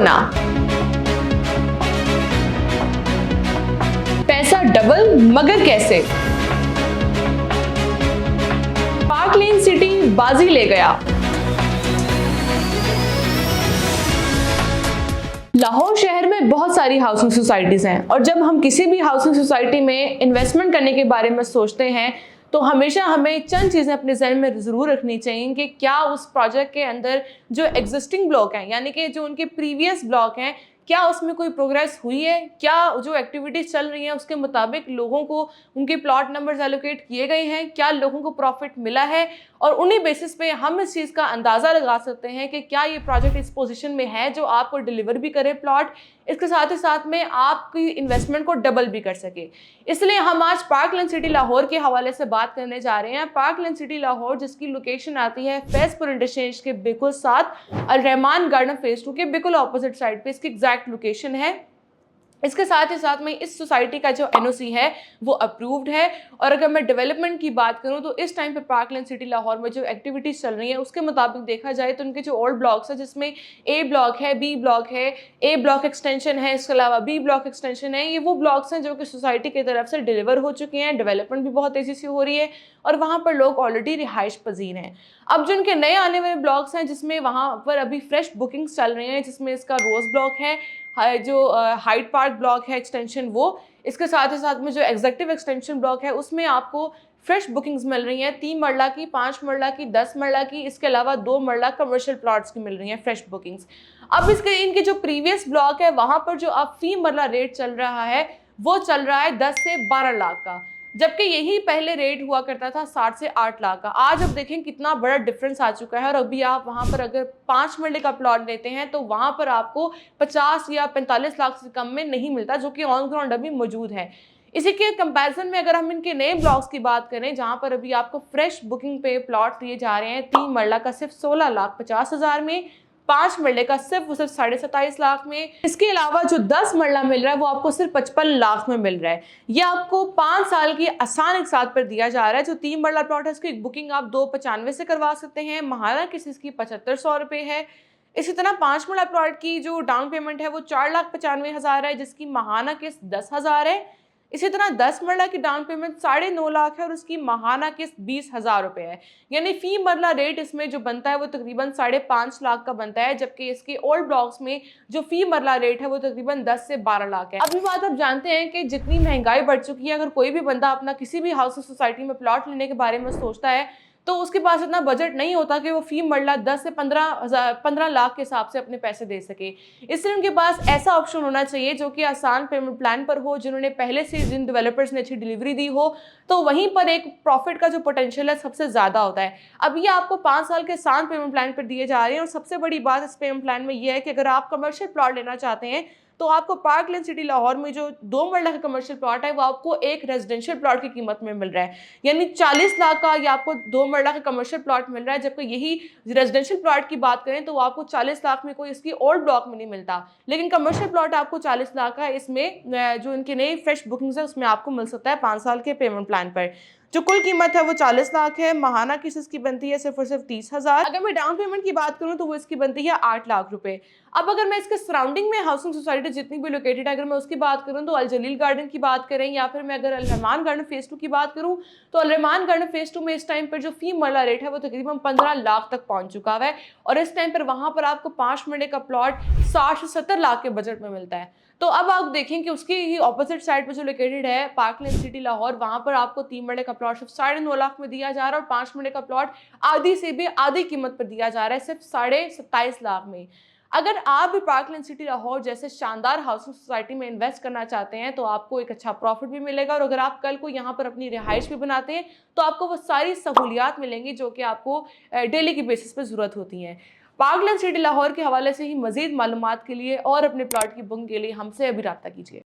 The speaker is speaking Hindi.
गुना, पैसा डबल मगर कैसे? पार्क लेन सिटी बाजी ले गया। लाहौर शहर में बहुत सारी हाउसिंग सोसाइटीज हैं और जब हम किसी भी हाउसिंग सोसाइटी में इन्वेस्टमेंट करने के बारे में सोचते हैं तो हमेशा हमें चंद चीज़ें अपने जहन में ज़रूर रखनी चाहिए कि क्या उस प्रोजेक्ट के अंदर जो एग्जिस्टिंग ब्लॉक हैं, यानी कि जो उनके प्रीवियस ब्लॉक हैं, क्या उसमें कोई प्रोग्रेस हुई है, क्या जो एक्टिविटीज़ चल रही हैं उसके मुताबिक लोगों को उनके प्लॉट नंबर्स एलोकेट किए गए हैं, क्या लोगों को प्रॉफिट मिला है, और उन्हीं बेसिस पे हम इस चीज़ का अंदाज़ा लगा सकते हैं कि क्या ये प्रोजेक्ट इस पोजीशन में है जो आपको डिलीवर भी करे प्लॉट, इसके साथ ही साथ में आपकी इन्वेस्टमेंट को डबल भी कर सके। इसलिए हम आज पार्क लेन सिटी लाहौर के हवाले से बात करने जा रहे हैं। पार्क लेन सिटी लाहौर जिसकी लोकेशन आती है फैजपुर इंटरचेंज के बिल्कुल साथ, अल रहमान गार्डन फेज 2 के बिल्कुल ऑपोजिट साइड पे इसकी एग्जैक्ट लोकेशन है। इसके साथ ही साथ में इस सोसाइटी का जो एनओसी है वो अप्रूव्ड है। और अगर मैं डेवलपमेंट की बात करूं तो इस टाइम पे पार्क लेन सिटी लाहौर में जो एक्टिविटीज़ चल रही हैं उसके मुताबिक देखा जाए तो उनके जो ओल्ड ब्लॉक्स है जिसमें ए ब्लॉक है, बी ब्लॉक है, ए ब्लॉक एक्सटेंशन है, इसके अलावा बी ब्लॉक एक्सटेंशन है, ये वो ब्लॉक्स हैं जो कि सोसाइटी की तरफ से डिलीवर हो चुके हैं। डेवलपमेंट भी बहुत तेज़ी से हो रही है और वहाँ पर लोग ऑलरेडी रिहाइश पजीर हैं। अब जो उनके नए आने वाले ब्लॉक्स हैं जिसमें वहाँ पर अभी फ्रेश बुकिंग्स चल रही हैं, जिसमें इसका रोज़ ब्लॉक है, जो हाइड पार्क ब्लॉक है एक्सटेंशन वो, इसके साथ ही साथ में जो एग्जेक्टिव एक्सटेंशन ब्लॉक है उसमें आपको फ्रेश बुकिंग्स मिल रही हैं 3 मरला की, 5 मरला की, 10 मरला की, इसके अलावा 2 मरला कमर्शियल प्लॉट्स की मिल रही हैं फ्रेश बुकिंग्स। अब इसके इनके जो प्रीवियस ब्लॉक है वहाँ पर जो अब फी मरला रेट चल रहा है वो चल रहा है 10 से 12 लाख का, जबकि यही पहले रेट हुआ करता था 60 से 8 लाख का। आज अब देखें कितना बड़ा डिफरेंस आ चुका है और अभी आप वहाँ पर अगर 5 मरले का प्लॉट लेते हैं तो वहाँ पर आपको 50 या 45 लाख से कम में नहीं मिलता, जो कि ऑन ग्राउंड अभी मौजूद है। इसी के कंपैरिजन में अगर हम इनके नए ब्लॉक्स की बात करें जहाँ पर अभी आपको फ्रेश बुकिंग पे प्लॉट दिए जा रहे हैं 3 मरला का सिर्फ 16,50,000 में, 5 मरले का सिर्फ 27.5 लाख में, इसके अलावा जो 10 मरला मिल रहा है वो आपको सिर्फ 55 लाख में मिल रहा है। ये आपको 5 साल की आसान एक साथ पर दिया जा रहा है। जो 3 मरला प्लॉट है उसकी बुकिंग आप 295 से करवा सकते हैं, महाना किसी की 7500 रुपये है। इसी तरह 5 मरला प्लॉट की जो डाउन पेमेंट है वो 4,95,000 है, जिसकी महाना किस्त 10,000 है। इसी तरह 10 मरला की डाउन पेमेंट 9.5 लाख है और उसकी महाना किस्त 20,000 रुपये है। यानी फी मरला रेट इसमें जो बनता है वो तकरीबन 5.5 लाख का बनता है, जबकि इसके ओल्ड ब्लॉक्स में जो फी मरला रेट है वो तकरीबन 10 से 12 लाख है। अभी बात आप जानते हैं कि जितनी महंगाई बढ़ चुकी है, अगर कोई भी बंदा अपना किसी भी हाउसिंग सोसाइटी में प्लॉट लेने के बारे में सोचता है तो उसके पास इतना बजट नहीं होता कि वो फी मरला 10 से 15 लाख के हिसाब से अपने पैसे दे सके। इसलिए उनके पास ऐसा ऑप्शन होना चाहिए जो कि आसान पेमेंट प्लान पर हो, जिन्होंने पहले से जिन डेवलपर्स ने अच्छी डिलीवरी दी हो, तो वहीं पर एक प्रॉफिट का जो पोटेंशियल है सबसे ज़्यादा होता है। अब ये आपको 5 साल के आसान पेमेंट प्लान पर दिए जा रहे हैं और सबसे बड़ी बात इस पेमेंट प्लान में ये है कि अगर आप कमर्शियल प्लॉट लेना चाहते हैं तो आपको पार्क लेन सिटी लाहौर में जो 2 मरला का कमर्शियल प्लॉट है वो आपको एक रेजिडेंशियल प्लॉट की कीमत में मिल रहा है, यानी 40 लाख का ये आपको 2 मरला का कमर्शियल प्लॉट मिल रहा है, जबकि यही रेजिडेंशियल प्लॉट की बात करें तो वो आपको 40 लाख में कोई इसकी ओल्ड ब्लॉक में नहीं मिलता। लेकिन कमर्शियल प्लॉट आपको 40 लाख का इसमें जो इनकी नई फ्रेश बुकिंग्स है उसमें आपको मिल सकता है 5 साल के पेमेंट प्लान पर। जो कुल कीमत है वो 40 लाख है, महाना किस्त इसकी बनती है सिर्फ और सिर्फ 30,000। अगर मैं डाउन पेमेंट की बात करूं तो वो इसकी बनती है 8 लाख रुपए। अब अगर मैं इसके सराउंडिंग में हाउसिंग सोसाइटी जितनी भी लोकेटेड है अगर मैं उसकी बात करूं तो अल जलील गार्डन की बात करें या फिर मैं अगर अल रहमान गार्डन फेज 2 की बात करूं तो अल रहमान गार्डन फेज 2 में इस टाइम पर जो फी मरला रेट है वो तकरीबन 15 लाख तक पहुंच चुका है और इस टाइम पर वहां पर आपको 5 मरले का प्लॉट 60 से 70 लाख के बजट में मिलता है। तो अब आप देखें कि उसकी ही ऑपोजिट साइड पे जो लोकेटेड है पार्क लेन सिटी लाहौर, वहां पर आपको 3 मरले का प्लॉट सिर्फ 9.5 लाख में दिया जा रहा है और 5 मरले का प्लॉट आधी से भी आधी कीमत पर दिया जा रहा है सिर्फ 27.5 लाख में। अगर आप भी पार्क लेन सिटी लाहौर जैसे शानदार हाउसिंग सोसाइटी में इन्वेस्ट करना चाहते हैं तो आपको एक अच्छा प्रॉफिट भी मिलेगा और अगर आप कल को यहाँ पर अपनी रिहाइश भी बनाते हैं तो आपको वो सारी सहूलियात मिलेंगी जो कि आपको डेली की बेसिस पे ज़रूरत होती हैं। पार्क लेन सिटी लाहौर के हवाले से ही मज़ीद मालूमात के लिए और अपने प्लॉट की बुकिंग के लिए हमसे अभी रब्ता कीजिए।